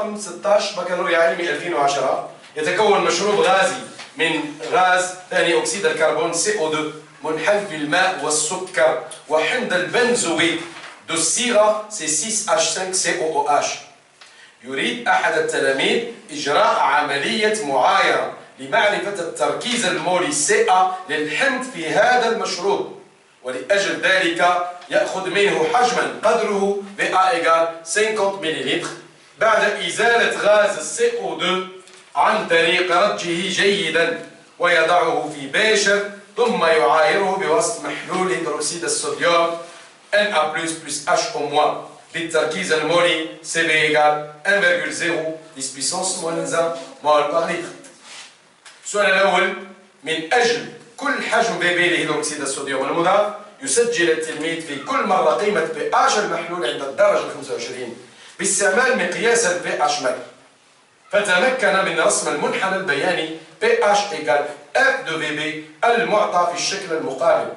رقم 16 بكالوريا علمي 2010 يتكون مشروب غازي من غاز ثاني أكسيد الكربون CO2 منحل في الماء والسكر وحمض البنزويك دو الصيغة C6H5COOH. يريد أحد التلاميذ إجراء عملية معايرة لمعرفة التركيز المولي CA للحمض في هذا المشروب، ولأجل ذلك يأخذ منه حجما قدره VA = 50 ملل بعد إزالة غاز CO2 عن طريق رجه جيدا ويضعه في بيشر ثم يعايره بواسطة محلول هيدروكسيد الصوديوم Na++H- للتركيز المولي CB = 1,0 10 puissance -1 مول بار لتر. السؤال الأول: من أجل كل حجم BB لهيدروكسيد الصوديوم المضاف يسجل التلميذ في كل مرة قيمة pH المحلول عند الدرجة 25 باستعمال مقياس pH ماء، فتمكن من رسم المنحنى البياني pH = F de VB المعطى في الشكل المقابل،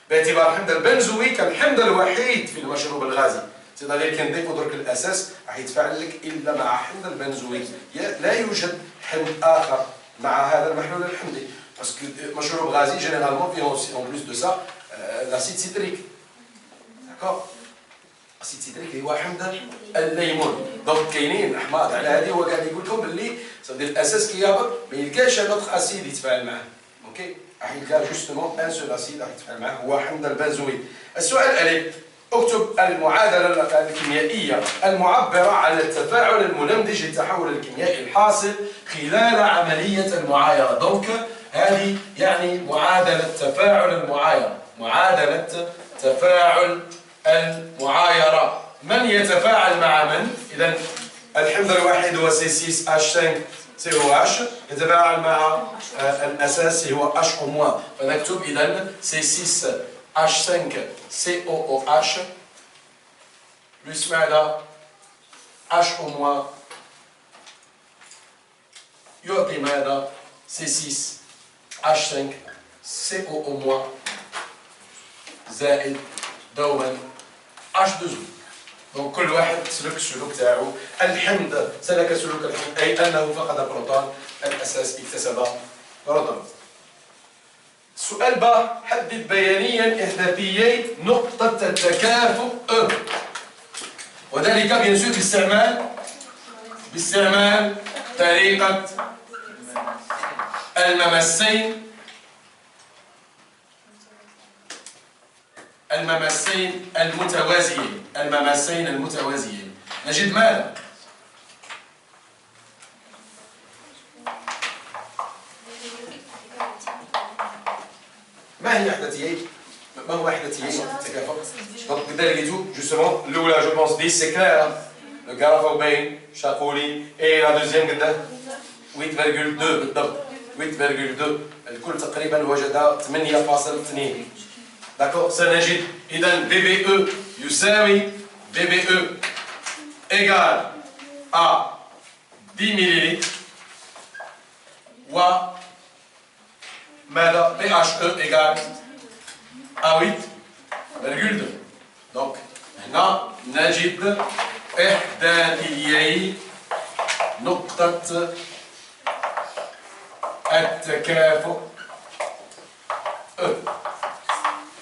باعتبار حمض البنزويك الحمض الوحيد في المشروب الغازي. سيدنا كي نضيفو درك الأساس راح يتفاعل لك إلا مع حمض البنزويك، لا يوجد حمض آخر مع هذا المحلول الحمضي، باسكو مشروب غازي جينيرالمون فيه اون بلوس دو سا لاسيد سيتريك. داكور، لاسيد سيتريك هو حمض الليمون. دونك كاينين احماض على هذه، هو قاعد يقول لكم باللي صدير الاساس كيهبط ما يلقاش ان اوتر اسيد يتفاعل معاه، اوكي، راح يلقى جوستومون ان سول اسيد راح يتفاعل معاه هو حمض البنزويك. السؤال الالف: اكتب المعادلة الكيميائية المعبرة عن التفاعل المنمدج للتحول الكيميائي الحاصل خلال عملية المعايرة. دونك هذه يعني معادلة تفاعل المعايرة، معادلة تفاعل المعايرة. من يتفاعل مع من؟ إذا الحمض الوحيد هو C6H5COH يتفاعل مع الأساسي هو H-، فنكتب إذا C6H5COOH plus ماذا؟ H- يعطي ماذا؟ C6H5COO- زائد دوما H2O. دونك كل واحد سلك السلوك تاعو. الحمض سلك سلوك الحمض أي أنه فقد بروتون، الأساس اكتسب بروتون. السؤال ب: حدد بيانيا إحداثيي نقطة التكافؤ، وذلك بيان سور باستعمال طريقة الممسين المتوازيين. نجد ماذا؟ ما هي إحداثيي؟ ما هو إحداثيي نقطة التكافؤ؟ دونك كدا لقيتو جوستومون الأولى جو بونس 10 سي كلير، لو كرافة وباين شاقولي، إي لا دوزيام قدا 8,2 بالضبط، 8,2 الكل تقريبا وجد 8.2. داكور، سنجد إذا VBE يساوي VBE égal à 10 ملل و ماذا؟ PHE égal à 8,2. دونك هنا نجد إحداثيي نقطة التكافؤ.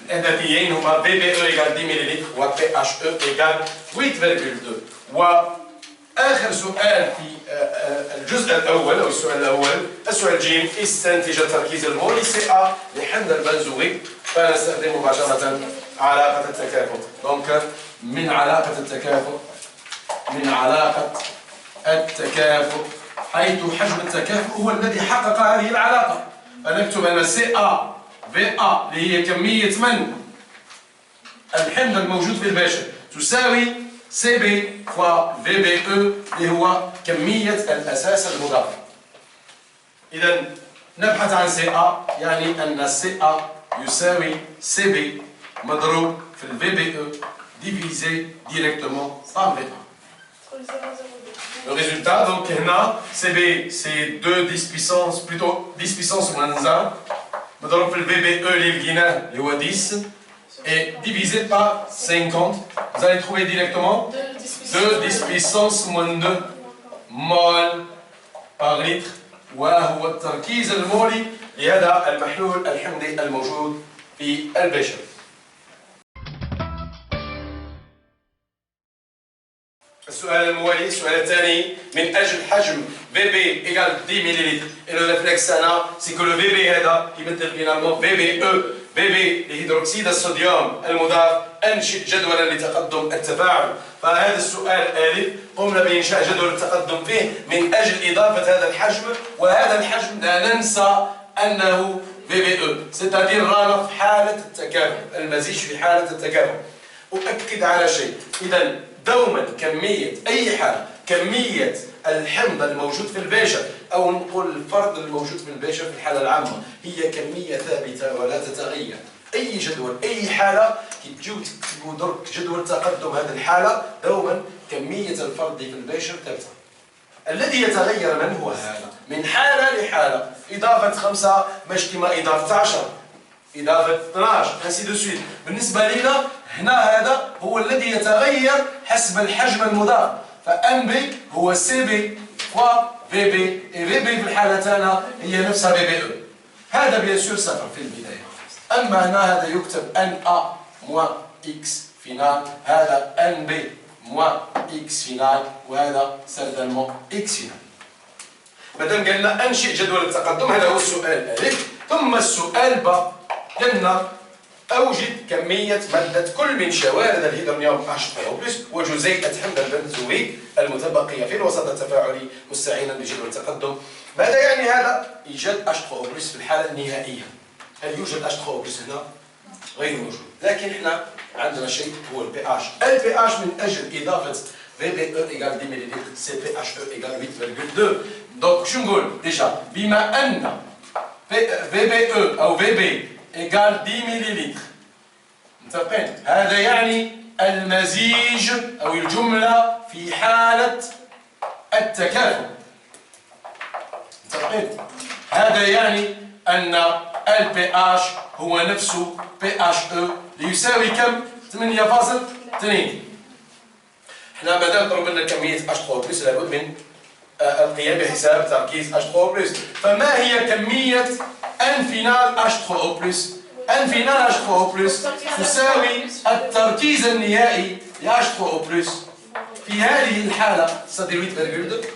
الإحداثيين هما VBE égal 10 ملل و PHE égal 8,2. وآخر سؤال في الجزء الأول أو السؤال الأول، السؤال ج: استنتج التركيز المولي CA لحمض البنزويك. فنستخدم مباشرة علاقة التكافؤ. دونك من علاقة التكافؤ حيث حجم التكافؤ هو الذي حقق هذه العلاقة، فنكتب أن CA VA اللي هي كمية من؟ الحمض الموجود في البشر تساوي CB فوا VBE اللي هو كمية الأساس المضاف. إذا نبحث عن CA، يعني أن CA يساوي CB مضروب في VBE divisé directement par VA. Le résultat, donc, CB, c'est 2 puissance, plutôt 10 puissance moins 1. مضروب في VBE اللي لقيناه اللي هو 10 et divisé par 50. Vous allez trouver directement 2 10 puissance moins 2 مول باغ لتر، وهو التركيز المولي لهذا المحلول الحمضي الموجود في البشر. السؤال الموالي، السؤال الثاني، من أجل حجم VB égale 10 مليلتر. Et le réflexe هنا c'est que le VB هذا يمثل finalement VBE. VB لهيدروكسيد الصوديوم المضاف. أنشئ جدولا لتقدم التفاعل. فهذا السؤال ألف قمنا بإنشاء جدول التقدم فيه من أجل إضافة هذا الحجم، وهذا الحجم لا ننسى أنه VBE، c'est-à-dire رانا في حالة التكافؤ، المزيج في حالة التكافؤ. أؤكد على شيء، إذا دوما كمية أي حالة، كمية الحمض الموجود في البشر أو نقول الفرد الموجود في البشر في الحالة العامة هي كمية ثابتة ولا تتغير. أي جدول أي حالة كي تجيو تكتبوا درك جدول تقدم هذه الحالة دوما كمية الفرد في البشر ثابتة. الذي يتغير من هو هذا من حالة لحالة، إضافة 5 مش كما إضافة 10، إضافة 12 ainsi de suite. بالنسبة لنا هنا هذا هو الذي يتغير حسب الحجم المضاف، فأن بي هو سي بي فوا في بي، في بي في الحالتين هي نفسها في بي او. هذا بيان سور صفر في البداية. أما هنا هذا يكتب ان ا موان اكس فينال، هذا ان بي موان اكس فينال، وهذا سيردالمون اكس فينال. مادام قالنا أنشئ جدول التقدم، هذا هو السؤال ألف. ثم السؤال ب قلنا أوجد كمية مادة كل من شوارد الهيدرونيوم H3O+ وجزيئة حمض البنزويك المتبقية في الوسط التفاعلي مستعينا بجدول التقدم. ماذا يعني هذا؟ إيجاد H3O+ في الحالة النهائية. هل يوجد H3O+ هنا؟ غير موجود، لكن احنا عندنا شيء هو البي اتش. البي اتش من أجل إضافة VBE égale 10 مليلتر CPHE égale 8,2. دونك شو نقول؟ ديجا بما أن VBE أو VB égale 10 مليلتر، متفقين؟ هذا يعني المزيج أو الجملة في حالة التكافؤ، متفقين؟ هذا يعني أن البي اتش هو نفسه PHE ليساوي كم؟ 8.2. احنا مادام طلب لنا كمية H3O+ لابد من القيام بحساب تركيز H3O+. فما هي كمية ان فينال H3O+؟ ان فينال H3O+ تساوي التركيز النهائي ل H3O+ في هذه الحالة صدر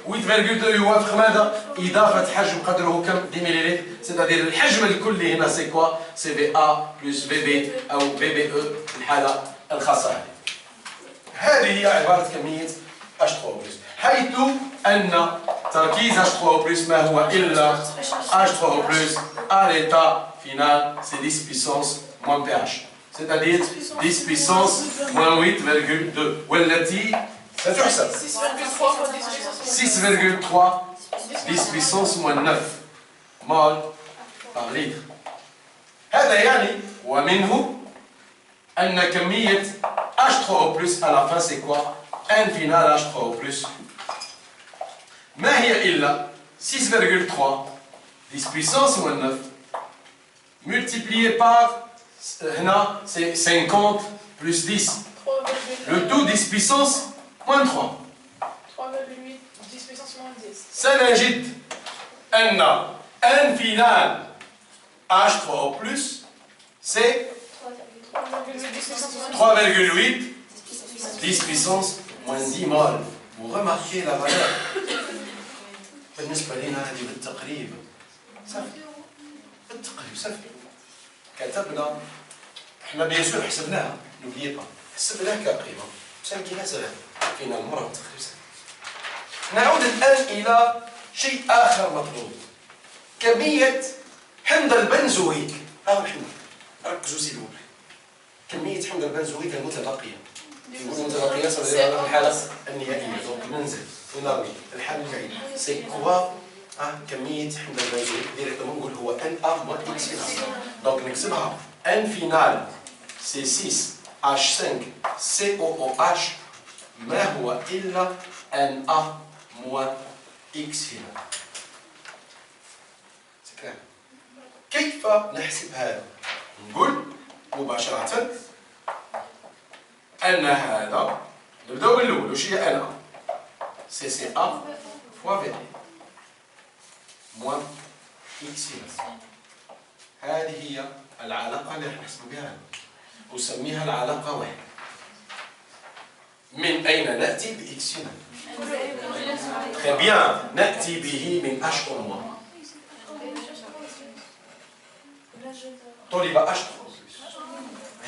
8,2 يوافق ماذا؟ إضافة حجم قدره كم؟ 10 مليلتر، c'est-à-dire الحجم الكلي هنا سي كوا؟ سي في ا بلس في بي أو في بي او في الحالة الخاصة هذه. هذه هي عبارة كمية H3O+، حيث أن تركيز H3O+ ما هو إلا H3O+ à l'état final c'est 10 puissance moins pH، c'est-à-dire 10 puissance moins 8,2 والتي ستحسب 6,3 10 puissance moins 9 مول par litre. هذا يعني ومنه أن كمية H3O+ à la fin c'est quoi؟ un final H3O+. ما هي إلا 6,3 10 puissance moins 9 multiplié par هنا c'est 50 plus 10 le tout 10 puissance moins 3 3,8 10 puissance moins 10. سنجد أن un final H3O+ c'est 3,8 10 puissance moins 10 mol. Vous remarquez la valeur. بالنسبة لنا هذه بالتقريب سهل، بالتقريب سهل. كتبنا احنا بيان سور حسبناها، نوبليي با، حسبناها كقيمة، مساكنة سهل، فينا المرة بالتقريب سهل. نعود الآن إلى شيء آخر مطلوب، كمية حمض البنزويك. هذا الحمض، ركزوا سيدي بوبلي. كمية حمض البنزويك المتبقية. يقولوا متبقية صار في الحالة النهائية، دونك ننزل ونرمي الحالة النهائية. سي كوا كمية حمض البنزويك ديريكتومون نقول هو ان ا موان اكس فينال. دونك نكتبها ان فينال سي 6 اش 5 سي او او اش ما هو إلا ان ا موان اكس فينال. كيف نحسب هذا؟ نقول مباشرة أن هذا نبدأ بالأول، وش هي أن أ؟ سي سي أ فوا في موان إكسينال. هذه هي العلاقة اللي راح نحسبوا بها، أسميها العلاقة واحد. من أين نأتي بإكسينال؟ Très bien، نأتي به من H au moins. طلب H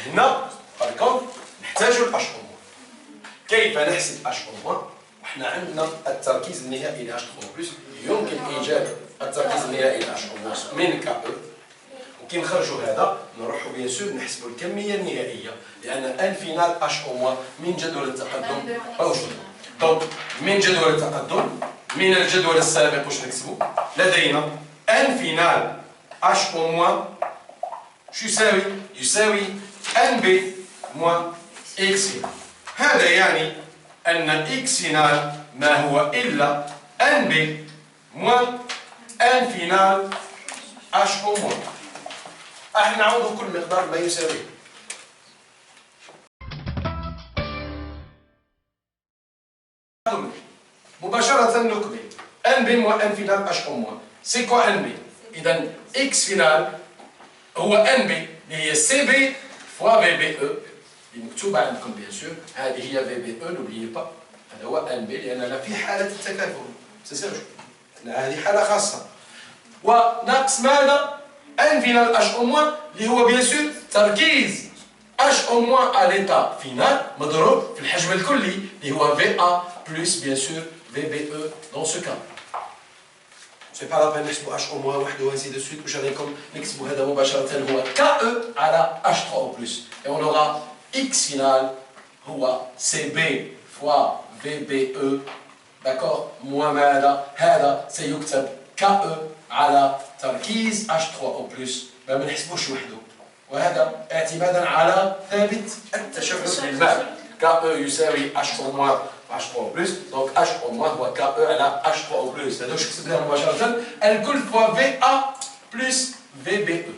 هنا بالكم نحتاج ال H au moins. كيف نحسب H au moins؟ وحنا عندنا التركيز النهائي ل H plus، يمكن إيجاد التركيز النهائي ل H au moins من KE. وكي نخرجوا هذا نروحوا بيان سور نحسبوا الكمية النهائية، لأن ان فينال H au moins من جدول التقدم موجود. دونك من جدول التقدم من الجدول السابق واش نكتبوا؟ لدينا ان فينال H au moins شو يساوي؟ يساوي ان بي موان اكسينال. هذا يعني أن اكسينال ما هو إلا ان بي موان ان فينال H au moins. راح نعوض كل مقدار ما يساويه. مباشرة نكمل ان بي موان ان فينال H au moins. سي كوا ان بي؟ إذا اكس فينال هو ان بي اللي هي سي بي فوا في بي او اللي مكتوبة عندكم بيان سور. هذه هي في بي او، نوبليي با، هذا هو ان بي لأننا في حالة التكافؤ. سيرجو هذه حالة خاصة. وناقص ماذا؟ ان فينال H au moins اللي هو بيان سور تركيز H au moins à l'état final مضروب في الحجم الكلي اللي هو VA plus bien sûr VBE dans ce cas. C'est pas la peine نحسبوا H au moins وحده وainsi de suite. واش عليكم نكتبوا هذا مباشرة هو KE على H3 au plus et on aura X final هو CB fois VBE d'accord moins ماذا؟ هذا سيكتب KE على تركيز H3 au plus ما نحسبوش وحده، وهذا اعتمادا على ثابت التشبع للماء. KE يساوي H au moins H3 au plus، donc H au moins هو KE على H3 au plus. هذا واش كتبناه مباشرة الكل فوا VA plus VBE.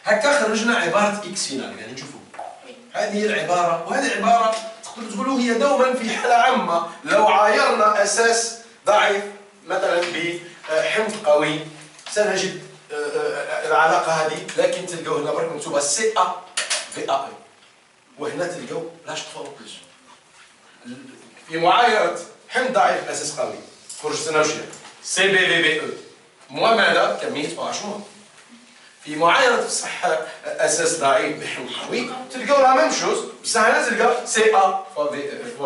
هكا خرجنا عبارة إكس فينال. يعني نشوفوا هذه هي العبارة، وهذه العبارة تقدروا تقولوا هي دوما في حالة عامة لو عايرنا أساس ضعيف مثلا بحمض قوي سنجد العلاقة هذه، لكن تلقاو هنا برك مكتوبة سي ا في ا وهنا تلقاو لاش 3 بلس. في معايرة حمض ضعيف أساس قوي خرجت لنا وش سي بي في بي او موا ماذا؟ كمية او اش موا. في معايرة صح أساس ضعيف بحمض قوي تلقاو لا ميم شوز، بصح هنا تلقاو سي ا فوا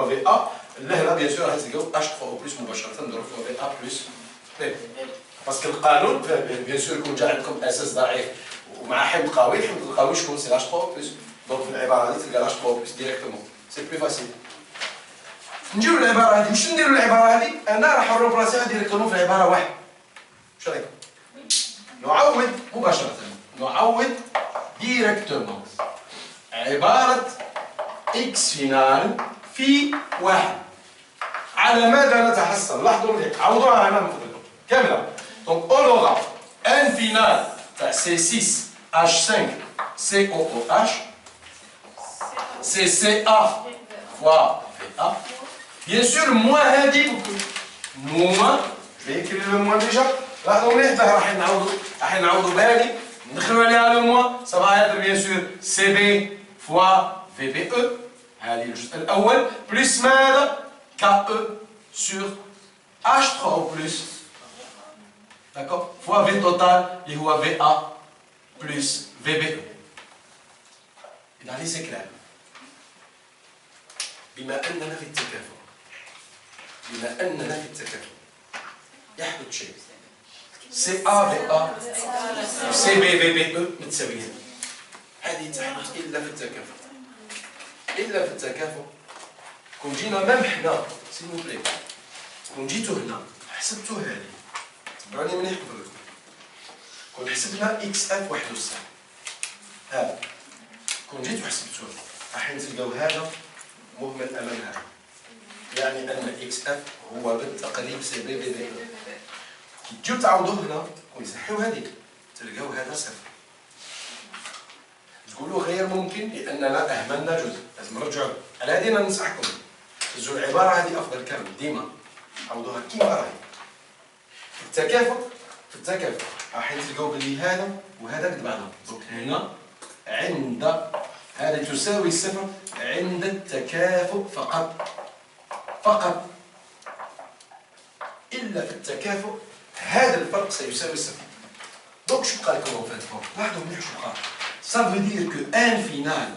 في ا، لهنا بيان سور تلقاو اش 3 بلس مباشرة نضرب فوا في ا بلس بي. باسكو القانون بيان سور يكون جا عندكم اساس ضعيف ومع حمض قوي، الحمض القوي شكون سي لاش 3 بلس، دونك في العباره هذه تلقى لاش 3 بلس ديريكتومون سي بلو فاسيل. نجيو للعباره هذه، واش نديرو للعباره هذه؟ انا راح نروبلاسيها ديريكتومون في العباره واحد. واش رايكم؟ نعوض مباشره، نعوض ديريكتومون عباره اكس فينال في واحد. على ماذا نتحصل؟ لاحظوا مليح، عوضوها هنا من فضلكم كامله. Donc on aura un final C6H5COOH c'est CA fois VA. Bien sûr moins هذه moins je vais écrire le moins déjà. لاحظوا مليح راح نعوضوا بهذه ندخلوا عليها le moins ça va être bien sûr CB fois VBE هذه الجزء الأول plus ماذا؟ KE sur H3 plus d'accord fois V total اللي هو VA plus VBE. إذا هذه سي كلام. بما أننا في التكافؤ يحدث شيء سي A VA سي B VBE متساويين. هذه تحدث إلا في التكافؤ. كون جينا مام حنا سيموبلي كون جيتو هنا حسبتو هذه تبعوني مليح قبل كون حسبنا اكس اف 91 هذا كون جيتو حسبتو راح تلقاو هذا مهمل امام هذا، يعني ان اكس اف هو بالتقريب سي بي بي بي. كي تجيو تعوضوه هنا ونصحيو هذيك تلقاو هذا صفر. تقولوا غير ممكن لاننا اهملنا جزء، لازم نرجعوا على هذه. ننصحكم تجوا العباره هذه افضل كامل ديما عوضوها كيما راهي. في التكافؤ راح تلقاو بلي هذا وهذا قد بعضهم. دونك هنا عند هذا تساوي صفر عند التكافؤ فقط. إلا في التكافؤ هذا الفرق سيساوي صفر. دونك شو بقى لكم في هذا الفرق؟ لاحظوا مليح شو بقى. Ça veut dire que n final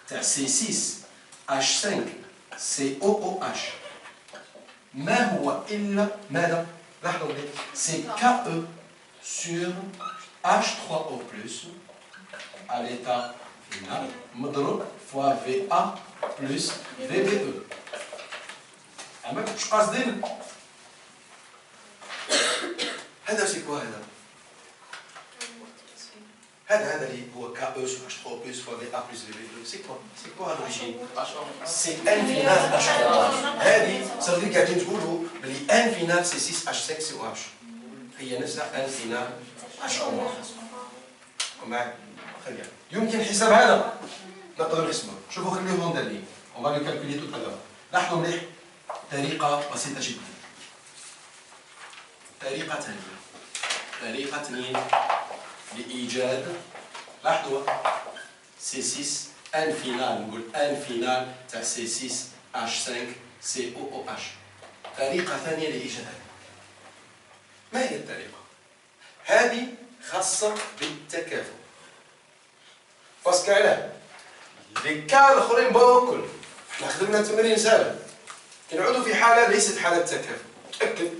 تاع C6 H5 COOH ما هو إلا ماذا؟ لاحظوا مليح c'est KE sur H3O plus à l'état final مضروب fois VA plus VBE. أما شو قاصدين؟ هذا سي كوا هذا اللي هو كا او سو اتش 3 بلس فوا في ا بلس في بي سي كوا لوريجين سي ان فينال اتش 3 هذه صافي قاعدين تقولوا بلي ان فينال سي 6 اتش 5 سي او اتش هي نفسها ان فينال اتش او معاك خليها يمكن حساب هذا نقدروا نحسبه. شوفوا خليه هون دالي اون فا لو كالكولي توت الوغ. لاحظوا مليح طريقه بسيطه جدا. طريقه ثانيه لإيجاد لاحظوا سي 6 ان فينال نقول ان فينال تاع سي 6 اش 5 سي او او اش. طريقة ثانية لإيجاد هذا. ما هي الطريقة؟ هذه خاصة بالتكافؤ. باسكو علاه؟ لي كان الآخرين بوكل احنا خدمنا تمرين سهل. كي نعودوا في حالة ليست حالة تكافؤ. تأكد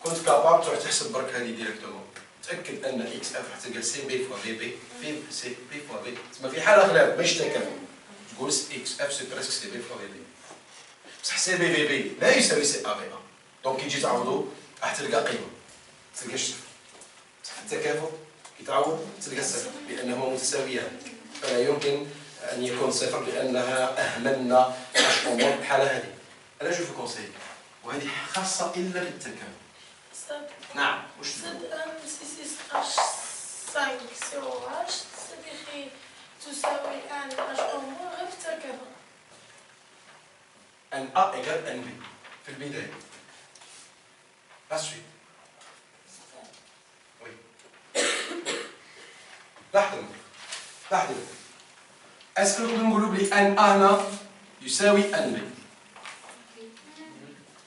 كنت كاباب تروح تحسب برك هذه ديريكتومون. تأكد أن إكس أف راح تلقى سي بي فوا بي بي في سي بي فوا بي. تسمى في حالة غلاب ماشي تكافؤ. تقول إكس أف سي بريسك سي بي فوا بي بي. بصح سي بي بي بي لا يساوي سي أ بي أ. دونك كي تجي تعوضو راح تلقى قيمة. ما تلقاش صفر. بصح في التكافؤ كي تعوض تلقى صفر لأنهما متساويان. فلا يمكن أن يكون صفر لأنها أهملنا الأمور بحالة هذه. أنا جو في كونساي وهذه خاصة إلا بالتكافؤ. نعم وش تقول؟ C6H5 COH صديقي تساوي ان H أو غير في التكافؤ. ان A égale ان B في البداية. لا سويت. وي. لاحظوا. اسكو نقدروا نقولوا بلي ان A هنا يساوي ان B؟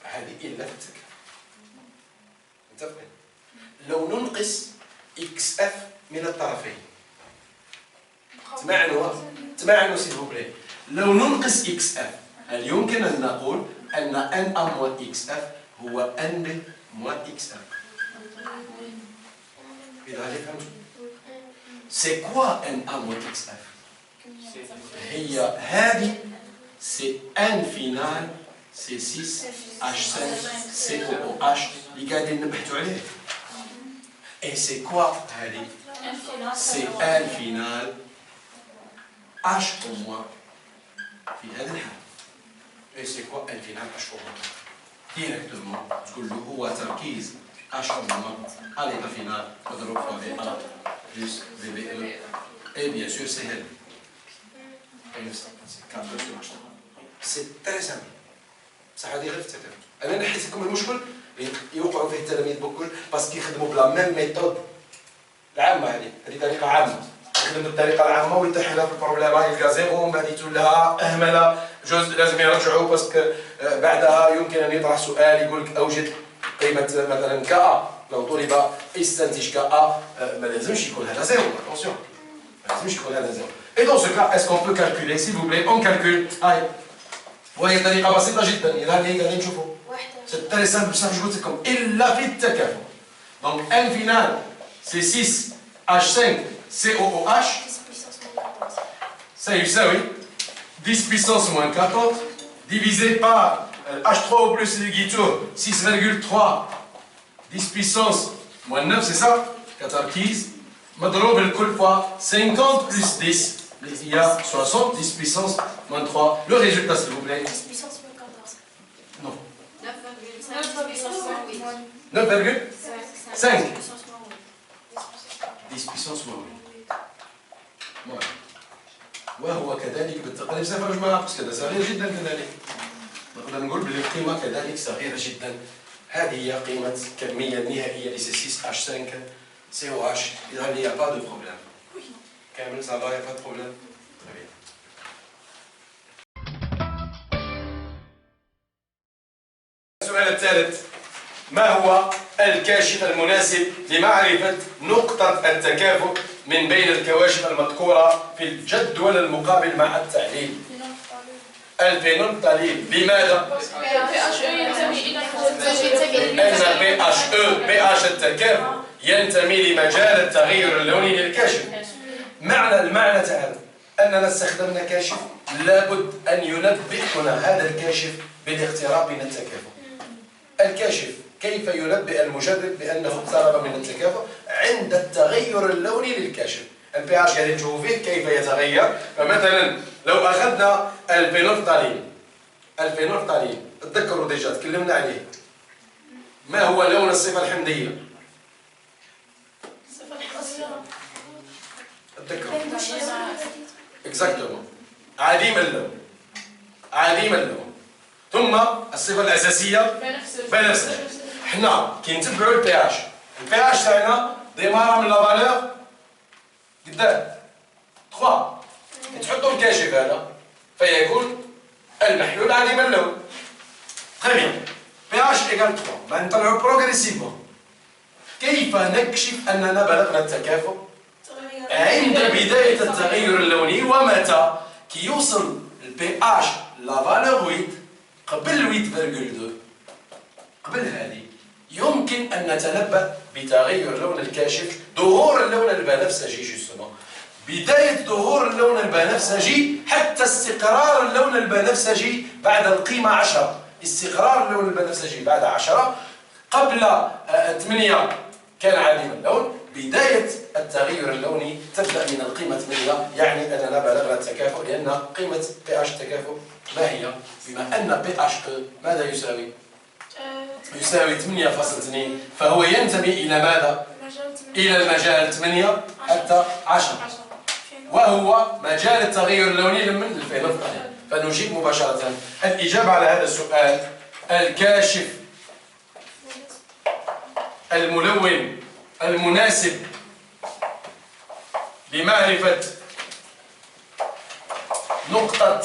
هذه إلا في التكافؤ. متفقين؟ لو ننقص إكس أف من الطرفين تمعنوا سيل فوبلي. لو ننقص إكس أف هل يمكن أن نقول أن ان A موان إكس أف هو ان B موان إكس أف؟ إذا هذه فهمتوا؟ سي كوا ان A موان إكس أف؟ هي هذه سي ان فينال سي 6 اش 5 سي او او اش اللي قاعدين نبحثوا عليه. اي سي كوا هذه؟ سي ان فينال اش او موان في هذه الحالة. اي سي كوا ان فينال اش او موان ديريكتومون تقول له هو تركيز اش او موان على ليطا فينال مضروب في في ا بلس في بي او. اي بيان سور سي هذا. سي تري سامبل. بصح هذه غير في التكافؤ. انا نحيت لكم المشكل يوقعوا فيه التلاميذ بكل باسكو يخدموا بلا ميم ميثود العامه. هذه طريقه عامه. يخدم بالطريقه العامه ويطيح لها في البروبليم يلقى زيرو ومن بعد يتولها اهمله جزء لازم يرجعوا باسكو بعدها يمكن ان يطرح سؤال يقول لك اوجد قيمه مثلا كا. لو طلب استنتج كا ما لازمش يكون هذا زيرو. اتونسيون ما لازمش يكون هذا زيرو. Et dans ce cas, est-ce qu'on peut calculer, s'il vous plaît, on calcule. Allez. وهي طريقة بسيطة جدا. إذا اللي قاعدين نشوفوا. C'est très simple بصح مش قلت لكم إلا في التكافؤ. Donc n final c'est 6 H5 COOH. Ça يساوي 10 puissance moins 14 divisé par H3O plus ligature 6,3 10 puissance moins 9 c'est ça كتركيز مضروب الكل fois 50 plus 10 il y a 60 10 puissance moins 3. Le résultat s'il vous plaît. 10 puissance moins 14. Non. 9,5 9,5 10 puissance moins 8. وهو كذلك بالتقريب سيخرج معنا بس كذا صغير جدا كذلك. نقدر نقول بلي القيمة كذلك صغيرة جدا هذه هي قيمة الكمية النهائية ل C6H5 COH. إذا il n'y a pas de problème. كامل ça va, il n'y a pas de problème. Très bien. السؤال الثالث: ما هو الكاشف المناسب لمعرفة نقطة التكافؤ من بين الكواشف المذكورة في الجدول المقابل مع التعليل؟ الفينولفتالين. لماذا؟ لأن pH التكافؤ ينتمي لمجال التغير اللوني للكاشف. المعنى تعالى أننا استخدمنا كاشف لابد أن ينبئنا هذا الكاشف بالاقتراب من التكافؤ. الكاشف كيف ينبئ المجرب بأنه اقترب من التكافؤ؟ عند التغير اللوني للكاشف. البي اتش قاعدين تشوفوا فيه كيف يتغير. فمثلا لو أخذنا الفينولفتالين تذكروا ديجا تكلمنا عليه. ما هو لون الصفة الحمضية؟ تذكروا اكزاكتومون عديم اللون. ثم الصفة الأساسية بنفسجي. حنا كي نتبعوا البي اتش تاعنا ديمارا من لا فالور قدام 3. كي تحطوا الكاشف هذا فيكون المحلول عديم اللون. تري بيان. بي اتش ايكال 3. ما نطلعوا بروغريسيفمون. كيف نكشف أننا بلغنا التكافؤ؟ عند بداية التغير اللوني. ومتى؟ كي يوصل البي اتش لا فالور 8 قبل 8.2 قبل هذه يمكن أن نتنبأ بتغير لون الكاشف، ظهور اللون البنفسجي جوستومون. بداية ظهور اللون البنفسجي حتى استقرار اللون البنفسجي بعد القيمة 10. استقرار اللون البنفسجي بعد 10. قبل 8 كان عديم اللون. بداية التغير اللوني تبدأ من القيمة 8، يعني أننا بلغنا التكافؤ، لأن قيمة بي اتش التكافؤ ما هي؟ بما أن بي اتش ماذا يساوي؟ يساوي 8.2، فهو ينتمي إلى ماذا؟ إلى المجال 8 حتى 10، وهو مجال التغير اللوني من الفينولفتالين. فنجيب مباشرة. الإجابة على هذا السؤال: الكاشف الملون المناسب لمعرفة نقطة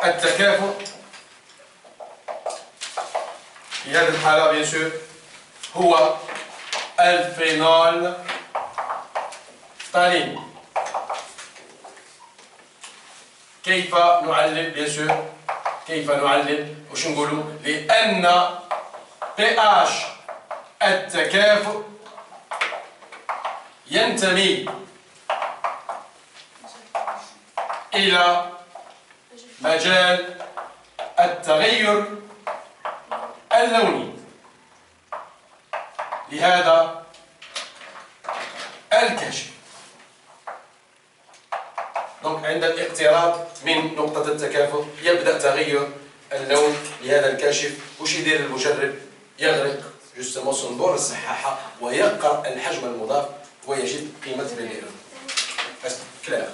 التكافؤ في هذه الحالة بيان سور هو الفينولفتالين. كيف نعلل؟ بيان سور كيف نعلل؟ واش نقولوا؟ لأن بي اتش التكافؤ ينتمي إلى مجال التغير اللوني. لهذا الكاشف دونك عند الاقتراب من نقطة التكافؤ يبدأ تغير اللون لهذا الكاشف. وش يدير المجرب؟ يغرق جوستومون صنبور الصحاحة ويقرأ الحجم المضاف ويجد قيمة بليرو. كلاير.